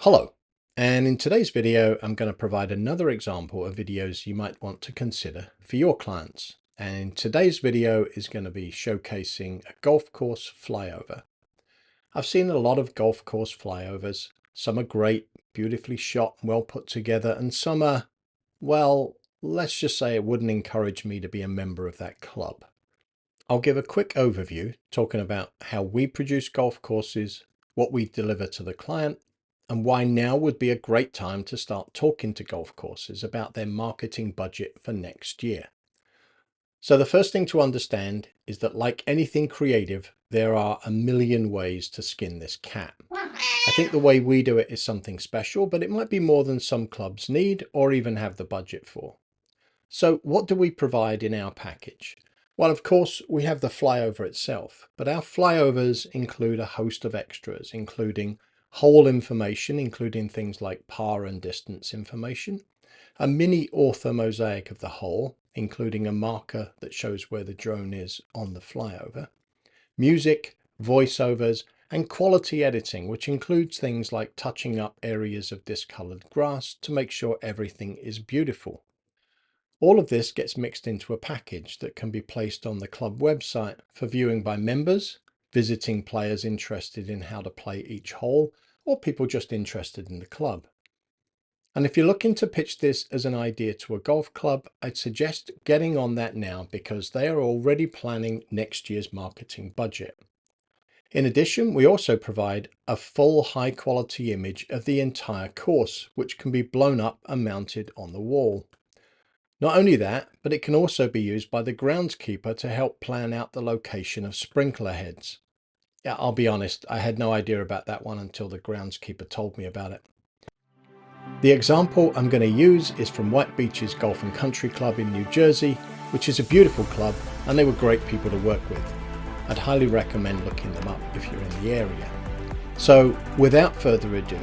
Hello, and in today's video, I'm going to provide another example of videos you might want to consider for your clients. And today's video is going to be showcasing a golf course flyover. I've seen a lot of golf course flyovers. Some are great, beautifully shot, well put together, and some are, well, let's just say it wouldn't encourage me to be a member of that club. I'll give a quick overview talking about how we produce golf courses, what we deliver to the client, and why now would be a great time to start talking to golf courses about their marketing budget for next year. So the first thing to understand is that, like anything creative, there are a million ways to skin this cat. I think the way we do it is something special, but it might be more than some clubs need or even have the budget for. So what do we provide in our package? Well, of course, we have the flyover itself, but our flyovers include a host of extras, including hole information, including things like par and distance information, a mini ortho mosaic of the hole, including a marker that shows where the drone is on the flyover, music, voiceovers, and quality editing, which includes things like touching up areas of discolored grass to make sure everything is beautiful. All of this gets mixed into a package that can be placed on the club website for viewing by members, visiting players interested in how to play each hole, or people just interested in the club. And if you're looking to pitch this as an idea to a golf club, I'd suggest getting on that now because they are already planning next year's marketing budget. In addition, we also provide a full high quality image of the entire course, which can be blown up and mounted on the wall. Not only that, but it can also be used by the groundskeeper to help plan out the location of sprinkler heads. Yeah, I'll be honest, I had no idea about that one until the groundskeeper told me about it. The example I'm going to use is from White Beaches Golf and Country Club in New Jersey, which is a beautiful club, and they were great people to work with. I'd highly recommend looking them up if you're in the area. So without further ado,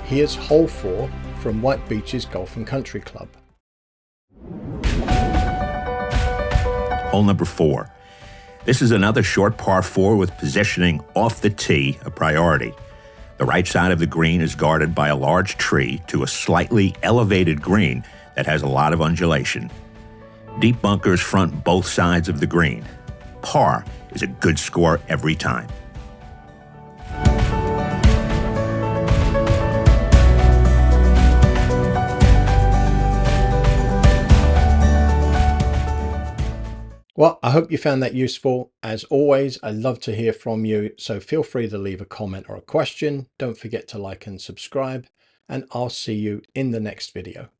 here's hole 4 from White Beaches Golf and Country Club. Hole number 4. This is another short par 4 with positioning off the tee a priority. The right side of the green is guarded by a large tree to a slightly elevated green that has a lot of undulation. Deep bunkers front both sides of the green. Par is a good score every time. Well, I hope you found that useful. As always, I love to hear from you, so feel free to leave a comment or a question. Don't forget to like and subscribe, and I'll see you in the next video.